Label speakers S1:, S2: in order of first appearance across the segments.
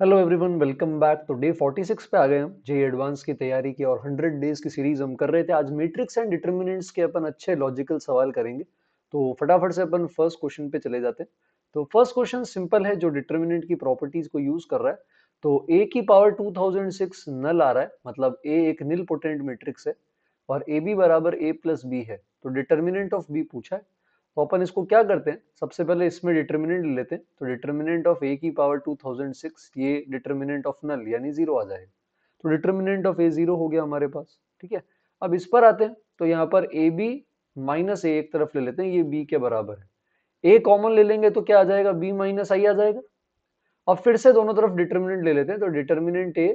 S1: Hello everyone, welcome back. तो day 46 पे आ गए हम जेई एडवांस की तैयारी की और 100 डेज की सीरीज हम कर रहे थे। आज मैट्रिक्स एंड डिटरमिनेंट्स के अपन अच्छे लॉजिकल सवाल करेंगे। तो फटाफट से अपन फर्स्ट क्वेश्चन पे चले जाते हैं। तो फर्स्ट क्वेश्चन सिंपल है, जो डिटरमिनेंट की प्रॉपर्टीज को यूज कर रहा है। तो a की पावर 2006 नल आ रहा है, मतलब a एक निल पोटेंट मैट्रिक्स है और ए बी बराबर a प्लस बी है। तो डिटर्मिनेंट ऑफ b पूछा है। तो अपन इसको क्या करते हैं, सबसे पहले इसमें डिटर्मिनेंट ले लेते हैं। तो डिटर्मिनेंट ऑफ a की पावर 2006, ये डिटर्मिनेंट ऑफ नल यानी जीरो आ जाएगा। तो डिटर्मिनेंट ऑफ a जीरो हो गया हमारे पास। ठीक है, अब इस पर आते हैं। तो यहाँ पर ए बी माइनस ए एक तरफ ले लेते हैं, ये b के बराबर है। a कॉमन ले लेंगे तो क्या आ जाएगा, b माइनस आई आ जाएगा। अब फिर से दोनों तरफ डिटर्मिनेंट ले लेते हैं। तो डिटर्मिनेंट a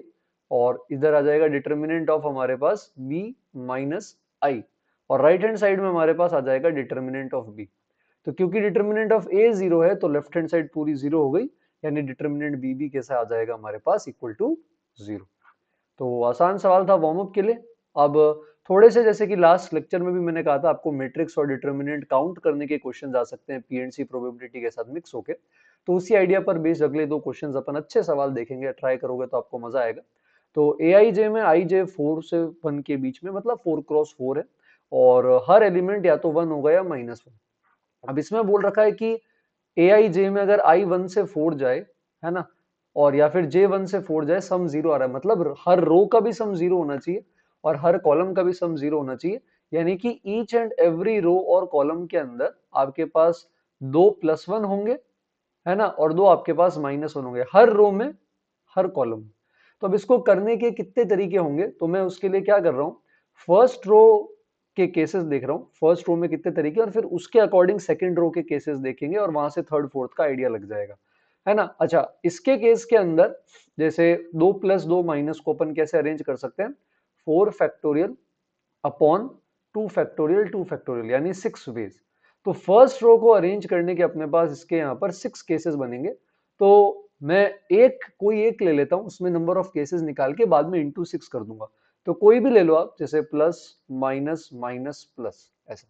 S1: और इधर आ जाएगा डिटर्मिनेंट ऑफ हमारे पास b माइनस आई, और राइट हैंड साइड में हमारे पास आ जाएगा डिटर्मिनेंट ऑफ b। तो क्योंकि डिटर्मिनेंट ऑफ a जीरो है तो लेफ्ट हैंड साइड पूरी जीरो हो गई, यानी डिटर्मिनेंट b भी कैसा आ जाएगा हमारे पास, इक्वल टू जीरो। तो आसान सवाल था वार्म अप के लिए। अब थोड़े से, जैसे कि लास्ट लेक्चर में भी मैंने कहा था, आपको मैट्रिक्स और डिटर्मिनेंट काउंट करने के क्वेश्चन आ सकते हैं पीएनसी प्रोबेबिलिटी के साथ मिक्स होके। तो उसी आइडिया पर बेस्ड अगले दो क्वेश्चन अपन अच्छे सवाल देखेंगे, ट्राई करोगे तो आपको मजा आएगा। तो ए आई जे में आई जे 4 से 1 के बीच में, मतलब 4x4 है, और हर एलिमेंट या तो 1 होगा या -1। अब इसमें बोल रखा है कि ए आई जे में अगर आई 1 से 4 जाए, है ना, और या फिर जे 1 से 4 जाए, सम जीरो आ रहा है, मतलब हर रो का भी सम जीरो होना चाहिए और हर कॉलम का भी सम जीरो होना चाहिए। यानी कि ईच एंड एवरी रो और कॉलम के अंदर आपके पास दो +1 होंगे, है ना, और दो आपके पास -1 होंगे, हर रो में, हर कॉलम में। तो अब इसको करने के कितने तरीके होंगे, तो मैं उसके लिए क्या कर रहा हूँ, फर्स्ट रो के केसेस देख रहा हूँ, फर्स्ट रो में कितने तरीके, और फिर उसके अकॉर्डिंग सेकंड रो के केसेस देखेंगे और वहां से थर्ड फोर्थ का आइडिया लग जाएगा, है ना। अच्छा, इसके केस के अंदर जैसे 2 + 2 - को अपन कैसे अरेंज कर सकते हैं, 4 फैक्टोरियल अपॉन 2 फैक्टोरियल 2 फैक्टोरियल, यानी 6 वेज। तो फर्स्ट रो को अरेंज करने के अपने पास इसके यहाँ पर 6 केसेस बनेंगे। तो मैं कोई एक ले लेता हूं, उसमें नंबर ऑफ केसेस निकाल के बाद में इंटू 6 कर दूंगा। तो कोई भी ले लो आप, जैसे प्लस माइनस माइनस प्लस, ऐसा।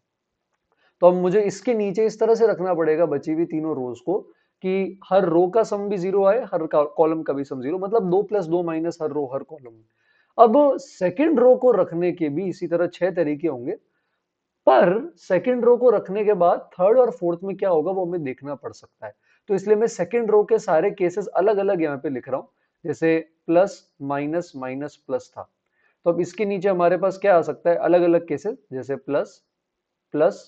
S1: तो अब मुझे इसके नीचे इस तरह से रखना पड़ेगा बची हुई तीनों रोज को, कि हर रो का सम भी जीरो आए, हर कॉलम का भी सम जीरो, मतलब 2 + 2 माइनस हर रो हर कॉलम में। अब सेकंड रो को रखने के भी इसी तरह 6 तरीके होंगे, पर सेकंड रो को रखने के बाद थर्ड और फोर्थ में क्या होगा वो हमें देखना पड़ सकता है। तो इसलिए मैं सेकंड रो के सारे केसेस अलग अलग यहाँ पे लिख रहा हूँ। जैसे प्लस माइनस माइनस प्लस था, तो अब इसके नीचे हमारे पास क्या आ सकता है, अलग अलग केसेस, जैसे प्लस प्लस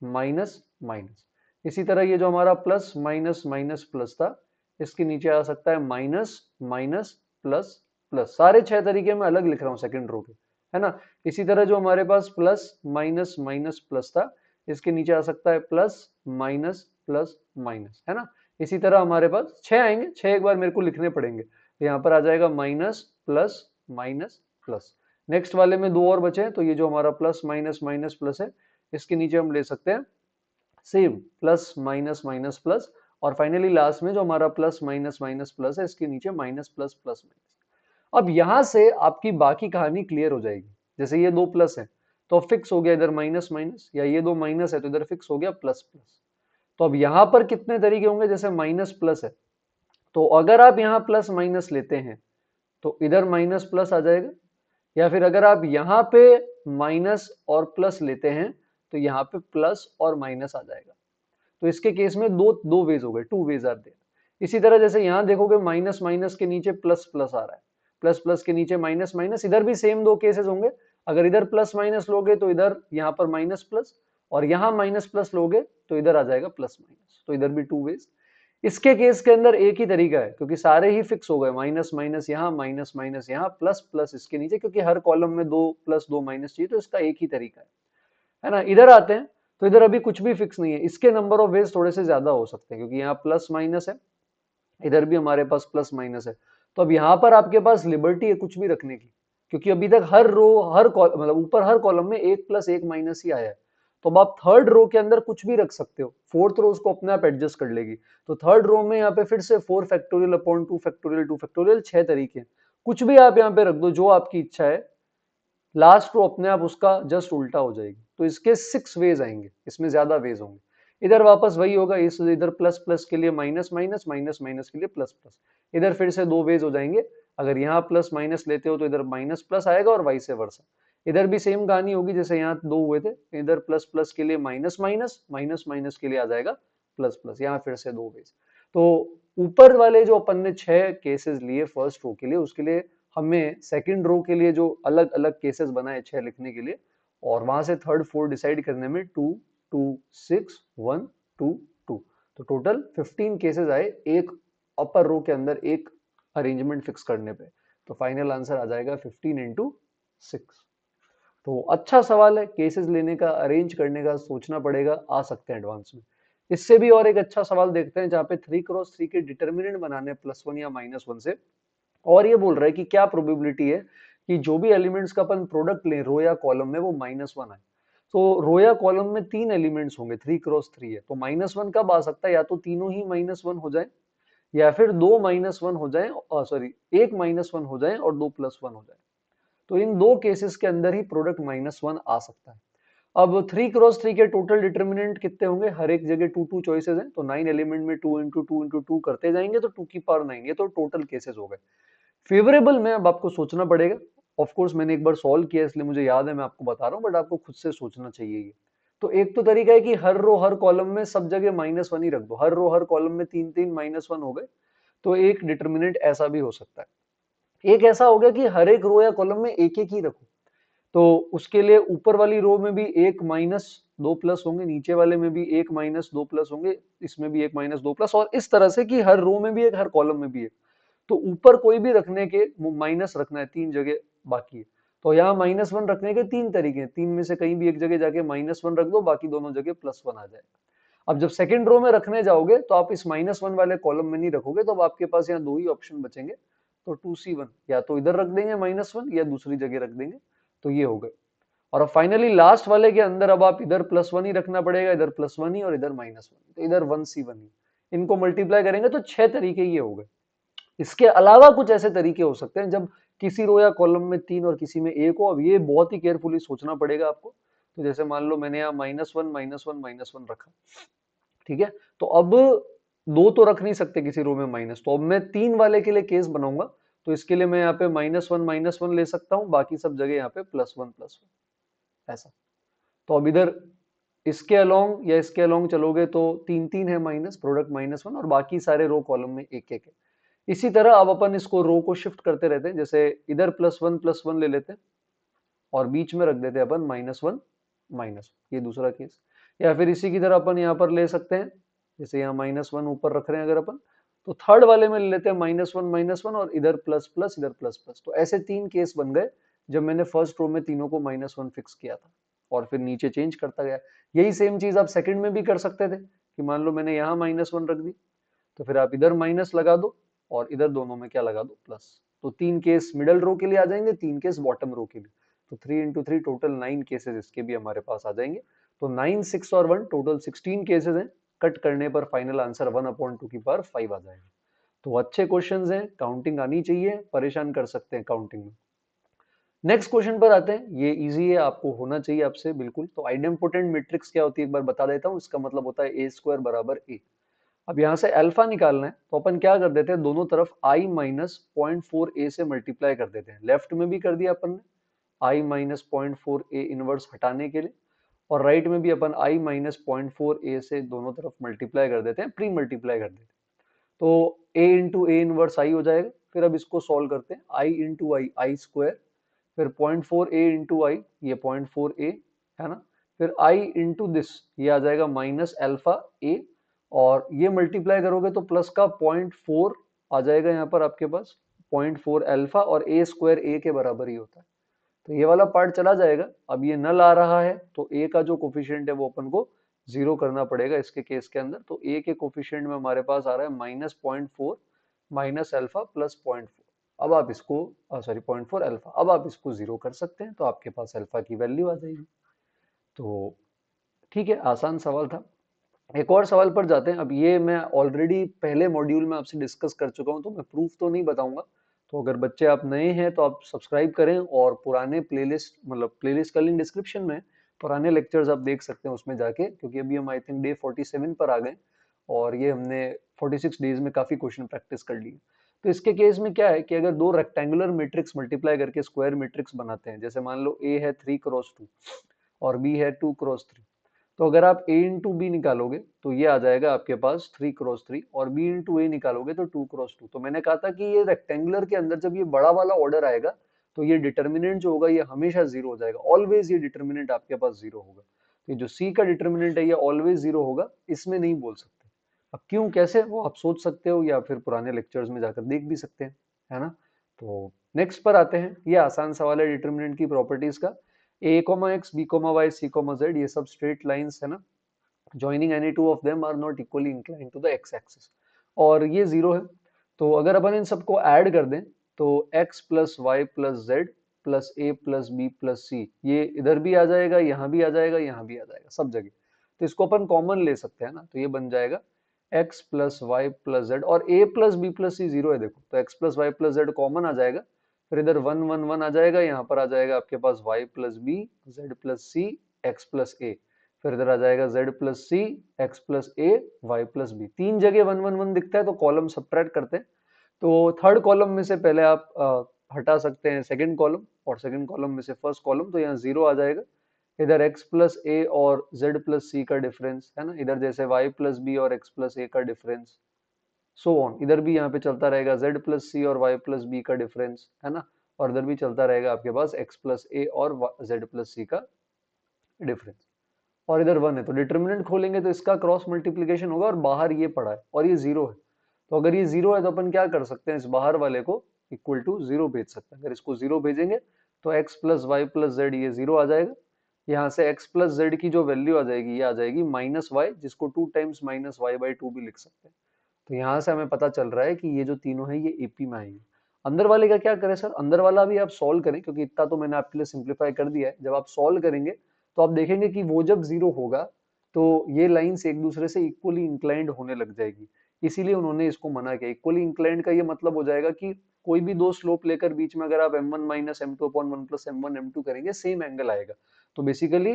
S1: माइनस माइनस। इसी तरह ये जो हमारा प्लस माइनस माइनस प्लस था, इसके नीचे आ सकता है माइनस माइनस प्लस प्लस। सारे 6 तरीके मैं अलग लिख रहा हूँ सेकंड रो के, है ना। इसी तरह जो हमारे पास प्लस माइनस माइनस प्लस था, इसके नीचे आ सकता है प्लस माइनस प्लस माइनस, है ना। इसी तरह हमारे पास 6 आएंगे, 6 एक बार मेरे को लिखने पड़ेंगे। तो यहाँ पर आ जाएगा minus plus minus plus. Next वाले में दो और बचे हैं, तो ये जो हमारा प्लस माइनस माइनस प्लस है, इसके नीचे हम ले सकते हैं same plus minus minus plus, और फाइनली लास्ट में जो हमारा प्लस माइनस माइनस प्लस है, इसके नीचे माइनस प्लस प्लस माइनस। अब यहां से आपकी बाकी कहानी क्लियर हो जाएगी। जैसे ये दो प्लस है तो फिक्स हो गया इधर माइनस माइनस, या ये दो माइनस है तो इधर फिक्स हो गया प्लस प्लस। तो अब यहां पर कितने तरीके होंगे, जैसे माइनस प्लस है, तो अगर आप यहां प्लस माइनस लेते हैं तो इधर माइनस प्लस आ जाएगा, या फिर अगर आप यहाँ पे माइनस और प्लस लेते हैं तो यहाँ पे प्लस और माइनस आ जाएगा। तो इसके केस में दो दो वेज हो गए, 2 वेज आर देयर। इसी तरह जैसे यहाँ देखोगे माइनस माइनस के नीचे प्लस प्लस आ रहा है, प्लस प्लस के नीचे माइनस माइनस, इधर भी सेम दो केसेस होंगे। अगर इधर प्लस माइनस लोगे तो इधर यहाँ पर माइनस प्लस, और यहाँ माइनस प्लस लोगे तो इधर आ जाएगा प्लस माइनस, तो इधर भी 2 वेज। इसके केस के अंदर एक ही तरीका है, क्योंकि सारे ही फिक्स हो गए, माइनस माइनस यहाँ माइनस माइनस यहाँ प्लस प्लस इसके नीचे, क्योंकि हर कॉलम में 2 + 2 माइनस चाहिए, तो इसका एक ही तरीका है ना। इधर आते हैं तो इधर अभी कुछ भी फिक्स नहीं है, इसके नंबर ऑफ वेज थोड़े से ज्यादा हो सकते हैं, क्योंकि यहाँ प्लस माइनस है, इधर भी हमारे पास प्लस माइनस है। तो अब यहाँ पर आपके पास लिबर्टी है कुछ भी रखने की, क्योंकि अभी तक हर रो हर मतलब ऊपर हर कॉलम में 1 + 1 - ही आया है। तो अब आप थर्ड रो के अंदर कुछ भी रख सकते हो, फोर्थ रो उसको अपने आप एडजस्ट कर लेगी। तो थर्ड रो में यहाँ पे फिर से 4 फैक्टोरियल अपॉन 2 फैक्टोरियल 2 फैक्टोरियल, 6 तरीके हैं, कुछ भी आप यहाँ पे रख दो जो आपकी इच्छा है, लास्ट रो अपने आप उसका जस्ट उल्टा हो जाएगी। तो इसके 6 वेज आएंगे, इसमें ज्यादा वेज होंगे। इधर वापस वही होगा, इस इधर प्लस प्लस के लिए माइनस माइनस, माइनस माइनस के लिए प्लस प्लस। इधर फिर से दो वेज हो जाएंगे, अगर यहाँ प्लस माइनस लेते हो तो इधर माइनस प्लस आएगा और वाइस वर्सा। इधर भी सेम कहानी होगी जैसे यहाँ दो हुए थे, इधर प्लस प्लस के लिए माइनस माइनस, माइनस माइनस के लिए आ जाएगा प्लस प्लस, यहाँ फिर से दो वेज। तो ऊपर वाले जो अपन ने 6 केसेस लिए फर्स्ट रो के लिए, उसके लिए हमें सेकंड रो के लिए जो अलग अलग केसेस बनाए 6 लिखने के लिए, और वहां से थर्ड फोर्थ डिसाइड करने में 2 2 6 1 2 2, तो टोटल 15 केसेस आए एक अपर रो के अंदर एक अरेंजमेंट फिक्स करने पे। तो फाइनल आंसर आ जाएगा 15 इंटू 6। तो अच्छा सवाल है, केसेस लेने का, अरेंज करने का सोचना पड़ेगा, आ सकते हैं एडवांस में। इससे भी और एक अच्छा सवाल देखते हैं जहां पे 3x3 के डिटर्मिनेंट बनाने +1 या -1 से, और ये बोल रहा है कि क्या प्रोबेबिलिटी है कि जो भी एलिमेंट्स का अपन प्रोडक्ट लें रो या कॉलम में वो -1 आए। तो रो या कॉलम में 3 एलिमेंट्स होंगे, 3x3 है, तो -1 कब आ सकता है, या तो तीनों ही -1 हो जाए, या फिर दो -1 हो जाए, सॉरी एक -1 हो जाए और दो +1 हो जाए। तो इन दो केसेस के अंदर ही प्रोडक्ट -1 आ सकता है। अब 3x3 के टोटल डिटर्मिनेंट कितने होंगे, हर एक जगह 2 2 चॉइसेस हैं, तो 9 एलिमेंट में 2 इंटू 2 इंटू 2 करते जाएंगे तो 2 की पावर 9, ये तो टोटल केसेस हो गए। फेवरेबल में अब आपको सोचना पड़ेगा, ऑफ कोर्स मैंने एक बार सॉल्व किया इसलिए मुझे याद है, मैं आपको बता रहा हूँ, बट आपको खुद से सोचना चाहिए ये। तो एक तो तरीका है कि हर रो हर कॉलम में सब जगह -1 ही रख दो, हर रो हर कॉलम में 3 3 -1 हो गए, तो एक डिटर्मिनेंट ऐसा भी हो सकता है। एक ऐसा हो गया कि हर एक रो या कॉलम में एक एक ही रखो, तो उसके लिए ऊपर वाली रो में भी एक -2 प्लस होंगे, नीचे वाले में भी एक -2 प्लस होंगे, इसमें भी एक -2 प्लस, और इस तरह से कि हर रो में भी एक, हर कॉलम में भी एक। तो ऊपर कोई भी रखने के माइनस रखना है, 3 जगह बाकी है, तो यहाँ -1 रखने के 3 तरीके हैं, 3 में से कहीं भी एक जगह जाके -1 रख दो, बाकी दोनों जगह +1 आ जाएगा। अब जब सेकंड रो में रखने जाओगे तो आप इस -1 वाले कॉलम में नहीं रखोगे, तो अब आपके पास यहाँ दो ही ऑप्शन बचेंगे, तो 2C1, या तो इधर रख देंगे -1 या दूसरी जगह रख देंगे, तो ये हो गए। और अब फाइनली लास्ट वाले के अंदर अब आप इधर +1 ही रखना पड़ेगा, इधर +1 ही और इधर -1, तो इधर 1C1 ही, इनको मल्टीप्लाई करेंगे तो 6 तरीके ये हो गए। इसके अलावा कुछ ऐसे तरीके हो सकते हैं जब किसी रो या कॉलम में 3 और किसी में 1 हो, अब ये बहुत ही केयरफुली सोचना पड़ेगा आपको। तो जैसे मान लो मैंने यहाँ -1 -1 -1 रखा, ठीक है, तो अब दो तो रख नहीं सकते किसी रो में माइनस, तो अब मैं 3 वाले के लिए केस बनाऊंगा, तो इसके लिए मैं यहाँ पे -1 ले सकता हूँ, बाकी सब जगह यहाँ पे +1 ऐसा। तो अब इधर इसके अलोंग या इसके अलोंग चलोगे तो 3 3 है माइनस, प्रोडक्ट -1, और बाकी सारे रो कॉलम में एक एक है। इसी तरह अब अपन इसको रो को शिफ्ट करते रहते हैं, जैसे इधर +1 ले लेते हैं और बीच में रख देते हैं अपन -1, ये दूसरा केस। या फिर इसी की तरह अपन यहाँ पर ले सकते हैं, जैसे यहाँ -1 ऊपर रख रहे हैं अगर अपन, तो थर्ड वाले में ले लेते हैं -1 और इधर प्लस प्लस, इधर प्लस प्लस। तो ऐसे 3 केस बन गए जब मैंने फर्स्ट रो में तीनों को -1 फिक्स किया था, और फिर नीचे चेंज करता गया। यही सेम चीज आप सेकंड में भी कर सकते थे कि मान लो मैंने यहाँ -1 रख दी, तो फिर आप इधर माइनस लगा दो और इधर दोनों में क्या लगा दो, प्लस। तो 3 केस मिडल रो के लिए आ जाएंगे, 3 केस बॉटम रो के लिए, तो 3 इंटू 3 टोटल 9 केसेस इसके भी हमारे पास आ जाएंगे। तो 9 6 और 1 टोटल 16 केसेस हैं, कट करने पर फाइनल आंसर 1/2 की पावर 5 आ जाएगा। तो अच्छे क्वेश्चंस हैं, काउंटिंग आनी चाहिए, परेशान कर सकते हैं काउंटिंग में। नेक्स्ट क्वेश्चन पर आते हैं, ये इजी है, आपको होना चाहिए आपसे बिल्कुल। तो आइडेम्पोटेंट मैट्रिक्स क्या होती है एक बार बता देता हूँ, इसका मतलब होता है a² बराबर a। अब यहाँ से अल्फा निकालना है, तो अपन क्या कर देते हैं, दोनों तरफ i माइनस 0.4a से मल्टीप्लाई कर देते हैं। लेफ्ट में भी कर दिया अपन ने i माइनस 0.4a इनवर्स हटाने के लिए, और राइट में भी अपन i माइनस 0.4a से दोनों तरफ मल्टीप्लाई कर देते हैं, प्री मल्टीप्लाई कर देते हैं। तो a इंटू ए इनवर्स आई हो जाएगा। फिर अब इसको सॉल्व करते हैं, i into I, I square, फिर 0.4a इंटू आई, ये 0.4a है ना, फिर i इंटू दिस, ये आ जाएगा माइनस अल्फा a, और ये मल्टीप्लाई करोगे तो प्लस का 0.4 आ जाएगा यहाँ पर आपके पास, 0.4 अल्फा, और a स्क्वायर a के बराबर ही होता है, तो ये वाला पार्ट चला जाएगा। अब ये नल आ रहा है तो a का जो कोफिशिएंट है वो अपन को 0 करना पड़ेगा इसके केस के अंदर, तो a के कोफिशिएंट में हमारे पास आ रहा है -0.4 माइनस अल्फा प्लस 0.4। अब आप इसको, सॉरी 0.4 अल्फा, अब आप इसको 0 कर सकते हैं, तो आपके पास अल्फा की वैल्यू आ जाएगी। तो ठीक है, आसान सवाल था। एक और सवाल पर जाते हैं। अब ये मैं ऑलरेडी पहले मॉड्यूल में आपसे डिस्कस कर चुका हूं, तो मैं प्रूफ तो नहीं बताऊंगा, तो अगर बच्चे आप नए हैं तो आप सब्सक्राइब करें, और पुराने प्लेलिस्ट, मतलब प्लेलिस्ट का लिंक डिस्क्रिप्शन में, पुराने लेक्चर्स आप देख सकते हैं उसमें जाके, क्योंकि अभी हम आई थिंक डे 47 पर आ गए और ये हमने 46 डेज में काफी क्वेश्चन प्रैक्टिस कर लिए। तो इसके केस में क्या है कि अगर दो रेक्टेंगुलर मैट्रिक्स मल्टीप्लाई करके स्क्वायर मैट्रिक्स बनाते हैं, जैसे मान लो ए है 3x2 और बी है 2x3, तो अगर आप a इंटू बी निकालोगे तो ये आ जाएगा आपके पास 3x3 और b इंटू ए निकालोगे तो 2x2। तो मैंने कहा था कि ये रेक्टेंगुलर के अंदर जब ये बड़ा वाला ऑर्डर आएगा तो ये डिटर्मिनेंट जो होगा ये हमेशा जीरो हो जाएगा, ऑलवेज ये डिटर्मिनेंट आपके पास जीरो होगा। तो ये जो c का डिटर्मिनेंट है ये ऑलवेज जीरो होगा, इसमें नहीं बोल सकते। अब क्यों कैसे वो आप सोच सकते हो या फिर पुराने लेक्चर्स में जाकर देख भी सकते हैं, है ना। तो नेक्स्ट पर आते हैं, ये आसान सवाल है डिटर्मिनेंट की प्रॉपर्टीज का। a, x, b, y, c, z ये सब स्ट्रेट लाइंस है ना, joining any two of them are not equally inclined to the x axis और ये जीरो है। तो अगर अपन इन सबको ऐड कर दें तो x plus Y plus Z plus A plus B plus C, ये इधर भी आ जाएगा, यहाँ भी आ जाएगा, यहाँ भी आ जाएगा, सब जगह। तो इसको अपन कॉमन ले सकते हैं ना, तो ये बन जाएगा x plus Y plus Z और a plus B plus C zero है, देखो तो x plus Y plus Z common आ जाएगा, फिर इधर वन वन वन आ जाएगा, यहाँ पर आ जाएगा आपके पास y plus B Z plus C X plus A, फिर इधर आ जाएगा z plus C X plus A Y plus B, तीन जगह वन वन वन दिखता है तो कॉलम सबट्रैक्ट करते हैं। तो थर्ड कॉलम में से पहले आप हटा सकते हैं सेकंड कॉलम और सेकंड कॉलम में से फर्स्ट कॉलम, तो यहाँ जीरो आ जाएगा। इधर x प्लस ए और z प्लस सी का डिफरेंस है ना, इधर जैसे y प्लस बी और x प्लस ए का डिफरेंस, सो ऑन इधर भी यहाँ पे चलता रहेगा z प्लस सी और y प्लस बी का डिफरेंस है ना, और इधर भी चलता रहेगा आपके पास x प्लस ए और z प्लस सी का डिफरेंस, और इधर वन है तो डिटर्मिनेंट खोलेंगे तो इसका क्रॉस मल्टीप्लीकेशन होगा और बाहर ये पड़ा है और ये जीरो है। तो अगर ये जीरो है तो अपन क्या कर सकते हैं, इस बाहर वाले को इक्वल टू जीरो भेज सकते हैं। अगर इसको जीरो भेजेंगे तो x plus Y plus z ये जीरो आ जाएगा, यहाँ से x प्लस जेड की जो वैल्यू आ जाएगी ये आ जाएगी माइनस वाई, जिसको 2 टाइम्स माइनस वाई बाई 2 भी लिख सकते हैं। तो यहाँ से हमें पता चल रहा है कि ये जो तीनों है ये एपी में आएंगे। अंदर वाले का क्या करें सर, अंदर वाला भी आप सॉल्व करें, क्योंकि इतना तो मैंने आपके लिए सिंप्लीफाई कर दिया है। जब आप सॉल्व करेंगे तो आप देखेंगे कि वो जब जीरो होगा तो ये लाइंस एक दूसरे से इक्वली इंक्लाइंड होने लग जाएगी, इसीलिए उन्होंने इसको मना किया। इक्वली इंक्लाइंड का ये मतलब हो जाएगा कि कोई भी दो स्लोप लेकर बीच में अगर आप m1 minus m2 upon 1 plus m1 m2 करेंगे सेम एंगल आएगा। तो बेसिकली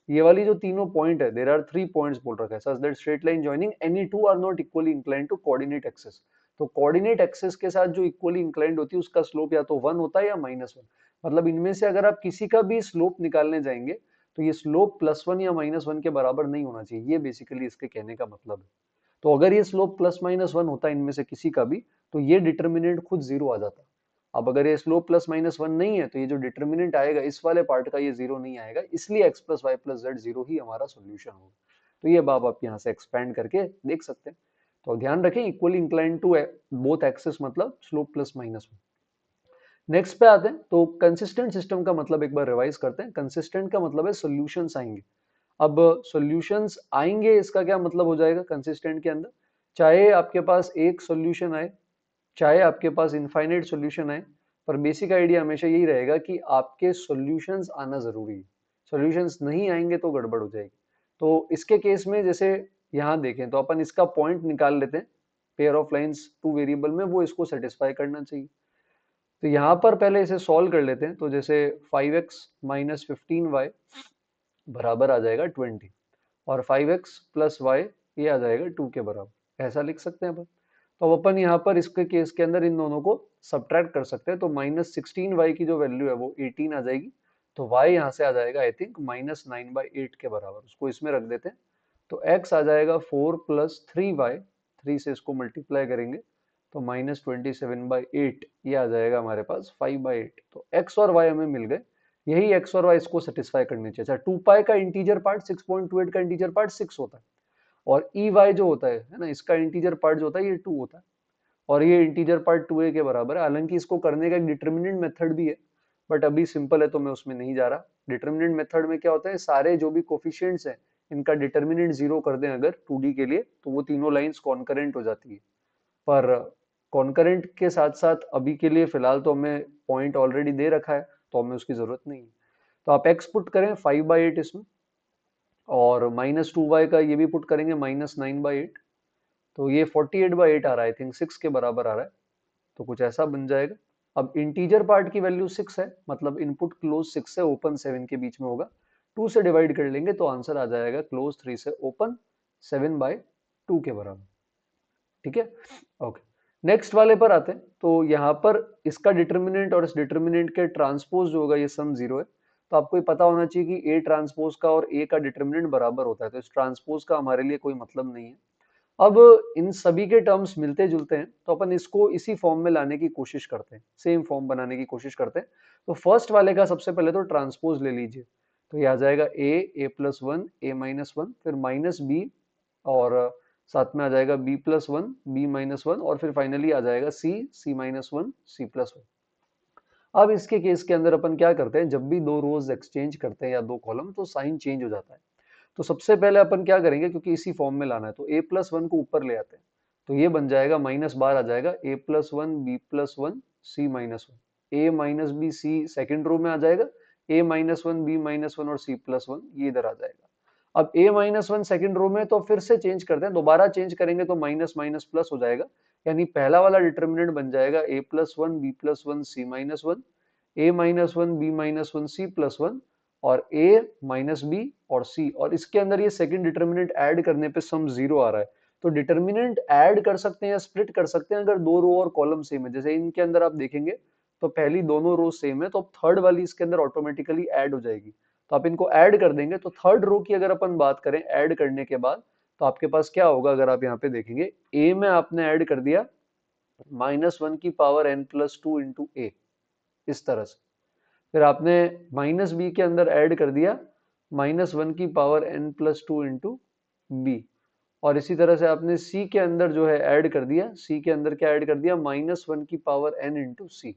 S1: ये वाली जो तीनों पॉइंट है, देयर आर 3 पॉइंट्स बोल रखा है, such that straight line joining any two are not equally inclined to coordinate axis. तो कोऑर्डिनेट एक्सिस के साथ जो इक्वली इंक्लाइंड होती है उसका स्लोप या तो 1 होता है या -1, मतलब इनमें से अगर आप किसी का भी स्लोप निकालने जाएंगे तो ये स्लोप +1 या -1 के बराबर नहीं होना चाहिए, ये बेसिकली इसके कहने का मतलब है। तो अगर ये स्लोप +-1 होता है इनमें से किसी का भी तो ये डिटर्मिनेंट खुद जीरो आ जाता। अब अगर ये स्लोप +-1 नहीं है तो ये जो डिटर्मिनेंट आएगा इस वाले पार्ट का ये जीरो नहीं आएगा, इसलिए x plus Y plus Z zero ही हमारा सोल्यूशन होगा। तो ये बात आप यहाँ से एक्सपेंड करके देख सकते हैं। तो ध्यान रखें equally inclined to both axis मतलब स्लोप +-1। नेक्स्ट पे आते हैं, तो कंसिस्टेंट सिस्टम का मतलब एक बार रिवाइज करते हैं। कंसिस्टेंट का मतलब है सॉल्यूशंस आएंगे। अब सॉल्यूशंस आएंगे इसका क्या मतलब हो जाएगा कंसिस्टेंट के अंदर, चाहे आपके पास एक सॉल्यूशन आए चाहे आपके पास इनफाइनाइट सॉल्यूशन आए, पर बेसिक आइडिया हमेशा यही रहेगा कि आपके सॉल्यूशंस आना जरूरी है। सॉल्यूशंस नहीं आएंगे तो गड़बड़ हो जाएगी। तो इसके केस में जैसे यहाँ देखें तो अपन इसका पॉइंट निकाल लेते हैं, pair of lines two variable में वो इसको सेटिस्फाई करना चाहिए। तो यहाँ पर पहले इसे सॉल्व कर लेते हैं, तो जैसे 5x माइनस 15y बराबर आ जाएगा 20 और 5x प्लस वाई ये आ जाएगा 2 के बराबर, ऐसा लिख सकते हैं अपन। तो अब अपन यहाँ पर इसके केस के अंदर इन दोनों को सब्ट्रैक्ट कर सकते हैं, तो -16y की जो वैल्यू है वो 18 आ जाएगी, तो y यहाँ से आ जाएगा आई थिंक -9/8 के बराबर, उसको इसमें रख देते हैं। तो x आ जाएगा 4 प्लस 3y, 3 से इसको मल्टीप्लाई करेंगे तो -27/8 ये आ जाएगा हमारे पास 5/8। तो x और y हमें मिल गए, यही x और y इसको सेटिस्फाई करनी चाहिए। अच्छा 2 पाई का इंटीजर पार्ट 6.28 का इंटीजर पार्ट 6 होता है और ई वाई जो होता है ना, इसका इंटीजर पार्ट जो होता है ये 2 होता है और ये इंटीजर पार्ट 2a के बराबर है। हालांकि इसको करने का एक डिटर्मिनेंट मेथड भी है, बट अभी सिंपल है तो मैं उसमें नहीं जा रहा। डिटर्मिनेंट मेथड में क्या होता है, सारे जो भी कोफिशिएंट्स हैं इनका डिटर्मिनेंट जीरो कर दें अगर 2D के लिए तो वो तीनों लाइंस कॉन्करेंट हो जाती है। पर कॉन्करेंट के साथ साथ अभी के लिए फिलहाल तो हमें पॉइंट ऑलरेडी दे रखा है तो हमें उसकी जरूरत नहीं है। तो आप x पुट करें 5/8 इसमें और -2y का ये भी पुट करेंगे -9/8, तो ये 48/8 आ रहा है, आई थिंक 6 के बराबर आ रहा है, तो कुछ ऐसा बन जाएगा। अब इंटीजर पार्ट की वैल्यू 6 है, मतलब इनपुट क्लोज 6 से ओपन 7 के बीच में होगा, 2 से डिवाइड कर लेंगे तो आंसर आ जाएगा क्लोज 3 से ओपन 7/2 के बराबर। ठीक है, ओके। नेक्स्ट वाले पर आते हैं। तो यहाँ पर इसका डिटर्मिनेंट और इस डिटर्मिनेंट के ट्रांसपोज जो होगा ये सम जीरो है। तो आपको ये पता होना चाहिए कि ए ट्रांसपोज का और ए का डिटर्मिनेंट बराबर होता है, तो इस ट्रांसपोज का हमारे लिए कोई मतलब नहीं है। अब इन सभी के टर्म्स मिलते जुलते हैं, तो अपन इसको इसी फॉर्म में लाने की कोशिश करते हैं, सेम फॉर्म बनाने की कोशिश करते हैं। तो फर्स्ट वाले का सबसे पहले तो ट्रांसपोज ले लीजिए। तो ये आ जाएगा a+1 a-1 फिर -b और साथ में आ जाएगा b+1 b-1 और फिर फाइनली आ जाएगा c-1 c+1। अब इसके केस के अंदर अपन क्या करते हैं, जब भी दो रोज एक्सचेंज करते हैं या दो कॉलम, तो साइन चेंज हो जाता है। तो सबसे पहले अपन क्या करेंगे, क्योंकि इसी फॉर्म में लाना है, तो a+1 को ऊपर ले आते हैं। तो ये बन जाएगा माइनस बार आ जाएगा a+1 b+1 c-1, a-b c second row में आ जाएगा, a-1 b-1 और c+1 ये इधर आ जाएगा। अब a-1 सेकेंड रो में, तो फिर से चेंज करते हैं, दोबारा चेंज करेंगे तो माइनस माइनस प्लस हो जाएगा। यानी पहला वाला डिटर्मिनेंट बन जाएगा a+1 b+1 c-1, a-1 b-1 c+1 और a-b और c, और इसके अंदर ये सेकंड डिटर्मिनेंट ऐड करने पे सम जीरो आ रहा है। तो डिटर्मिनेंट ऐड कर सकते हैं या स्प्लिट कर सकते हैं अगर दो रो और कॉलम सेम है। जैसे इनके अंदर आप देखेंगे तो पहली दोनों रो सेम है, तो थर्ड वाली इसके अंदर ऑटोमेटिकली ऐड हो जाएगी। तो आप इनको ऐड कर देंगे, तो थर्ड रो की अगर अपन बात करें ऐड करने के बाद, तो आपके पास क्या होगा, अगर आप यहाँ पे देखेंगे a में आपने ऐड कर दिया -1 की पावर n+2 इंटू ए, इस तरह से। फिर आपने -b के अंदर ऐड कर दिया -1 की पावर n+2 इंटू बी, और इसी तरह से आपने c के अंदर जो है ऐड कर दिया, c के अंदर क्या ऐड कर दिया, -1 की पावर n इंटू सी।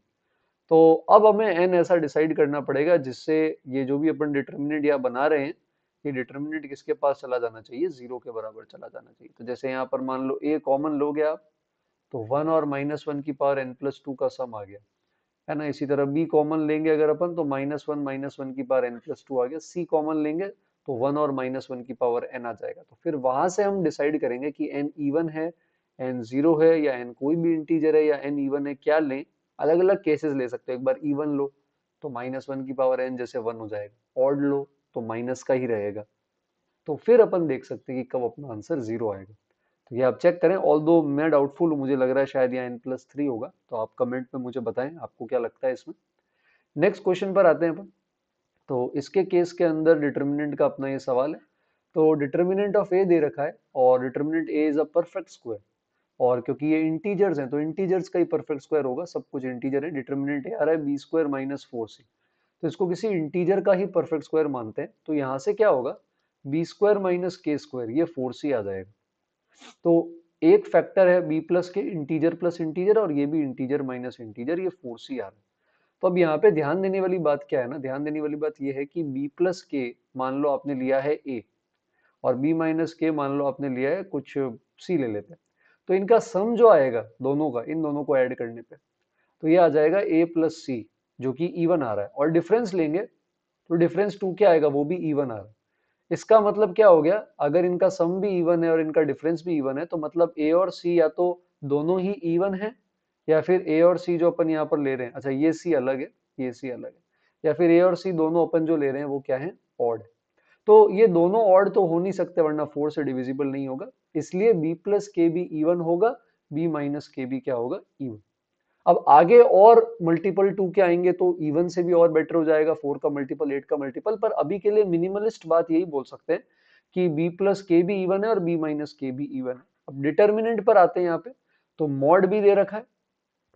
S1: तो अब हमें n ऐसा डिसाइड करना पड़ेगा जिससे ये जो भी अपन डिटर्मिनेंट यहाँ बना रहे हैं, ये डिटर्मिनेंट किसके पास चला जाना चाहिए, जीरो के बराबर चला जाना चाहिए। तो जैसे यहाँ पर मान लो a कॉमन लोगे आप, तो 1 और -1 की पावर n+2 का सम आ गया, है ना। इसी तरह b कॉमन लेंगे अगर अपन, तो -1 की पावर n+2 आ गया। c कॉमन लेंगे तो 1 और -1 की पावर n आ जाएगा। तो फिर वहां से हम डिसाइड करेंगे कि n इवन है, n जीरो है, या n कोई भी इंटीजर है, या n इवन है, क्या लें। अलग अलग केसेस ले सकते हो। एक बार इवन लो तो -1 की पावर n जैसे 1 हो जाएगा, ऑड लो तो माइनस का ही रहेगा। तो फिर अपन देख सकते हैं कि कब अपना आंसर जीरो आएगा। तो ये आप चेक करें। ऑल्दो मैं डाउटफुल हूँ, मुझे लग रहा है शायद यहाँ n+3 होगा। तो आप कमेंट में मुझे बताएं आपको क्या लगता है इसमें। नेक्स्ट क्वेश्चन पर आते हैं अपन। तो इसके केस के अंदर डिटर्मिनेंट का अपना ये सवाल है। तो डिटर्मिनेंट ऑफ ए दे रखा है और determinant A is a perfect square, और क्योंकि ये इंटीजर्स हैं तो इंटीजर्स का ही परफेक्ट स्क्वायर होगा, सब कुछ इंटीजर है। डिटर्मिनेंट आ रहा है b² - 4c, तो इसको किसी इंटीजर का ही परफेक्ट स्क्वायर मानते हैं। तो यहाँ से क्या होगा, b² - k², ये 4c आ जाएगा। तो एक फैक्टर है b प्लस के, इंटीजर प्लस इंटीजर, और ये भी इंटीजर माइनस इंटीजर, ये 4c आ रहा है। तो अब यहाँ पे ध्यान देने वाली बात क्या है ना, ध्यान देने वाली बात ये है कि b प्लस के मान लो आपने लिया है a, और b माइनस के मान लो आपने लिया है कुछ c ले लेते हैं। तो इनका सम जो आएगा दोनों का, इन दोनों को ऐड करने पे, तो ये आ जाएगा a प्लस सी, जो कि इवन आ रहा है। और डिफरेंस लेंगे तो डिफरेंस 2 क्या आएगा, वो भी इवन आ रहा है। इसका मतलब क्या हो गया, अगर इनका सम भी इवन है और इनका डिफरेंस भी इवन है, तो मतलब ए और सी या तो दोनों ही इवन है, या फिर ए और सी जो अपन यहाँ पर ले रहे हैं, अच्छा ये सी अलग है, ये सी अलग है, या फिर ए और सी दोनों अपन जो ले रहे हैं वो क्या है, ऑड। तो ये दोनों ऑड तो हो नहीं सकते, वरना 4 से डिविजिबल नहीं होगा। इसलिए b प्लस के भी इवन होगा, b माइनस के भी क्या होगा, इवन। अब आगे और मल्टीपल 2 के आएंगे तो इवन से भी और बेटर हो जाएगा, 4 का मल्टीपल 8 का मल्टीपल। पर अभी के लिए मिनिमलिस्ट बात यही बोल सकते हैं कि b प्लस के भी इवन है और b माइनस के भी इवन है। अब डिटर्मिनेंट पर आते हैं यहाँ पे। तो मॉड भी दे रखा है,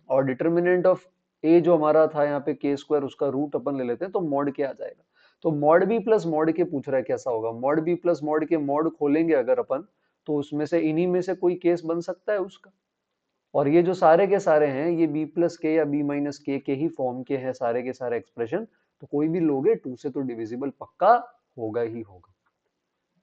S1: और डिटर्मिनेंट ऑफ a जो हमारा था यहाँ पे k², उसका रूट अपन ले लेते हैं, तो मॉड के आ जाएगा। तो मॉड b प्लस मॉड के पूछ रहा है कैसा होगा। मॉड b प्लस मॉड के मॉड खोलेंगे अगर अपन, तो उसमें से इन्हीं में से कोई केस बन सकता है उसका। और ये जो सारे के सारे हैं, ये b प्लस के या b माइनस के ही फॉर्म के हैं सारे के सारे एक्सप्रेशन। तो कोई भी लोगे 2 से तो डिविजिबल पक्का होगा ही होगा।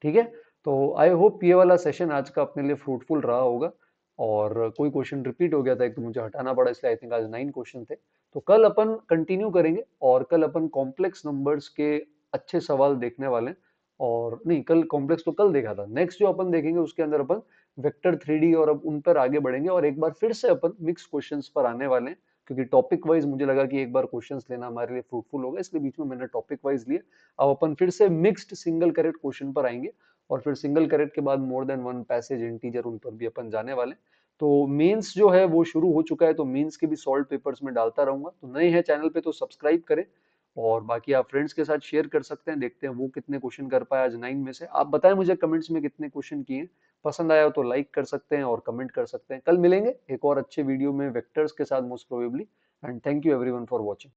S1: ठीक है, तो आई होप ये वाला सेशन आज का अपने लिए फ्रूटफुल रहा होगा। और कोई क्वेश्चन रिपीट हो गया था एक, तो मुझे हटाना पड़ा, इसलिए आई थिंक आज 9 क्वेश्चन थे। तो कल अपन कंटिन्यू करेंगे, और कल अपन कॉम्प्लेक्स नंबर्स के अच्छे सवाल देखने वाले हैं। और नहीं, कल कॉम्प्लेक्स तो कल देखा था, नेक्स्ट जो अपन देखेंगे उसके अंदर अपन वेक्टर 3D और अब उन पर आगे बढ़ेंगे, और एक बार फिर से अपन मिक्स क्वेश्चंस पर आने वाले हैं। क्योंकि टॉपिक वाइज मुझे लगा कि एक बार क्वेश्चंस लेना हमारे लिए फ्रूटफुल होगा, इसलिए बीच में मैंने टॉपिक वाइज लिए। अब अपन फिर से मिक्स्ड सिंगल करेक्ट क्वेश्चन पर आएंगे, और फिर सिंगल करेक्ट के बाद more than one passage integer उन पर भी अपन जाने वाले हैं। तो मेंस जो है वो शुरू हो चुका है, तो मेंस के भी सॉल्व पेपर्स में डालता रहूंगा। तो नए हैं चैनल पे तो सब्सक्राइब करें, और बाकी आप फ्रेंड्स के साथ शेयर कर सकते हैं। देखते हैं वो कितने क्वेश्चन कर पाए आज 9 में से। आप बताएं मुझे कमेंट्स में कितने क्वेश्चन किए। पसंद आया हो तो लाइक कर सकते हैं और कमेंट कर सकते हैं। कल मिलेंगे एक और अच्छे वीडियो में वेक्टर्स के साथ most probably. And thank you everyone for watching.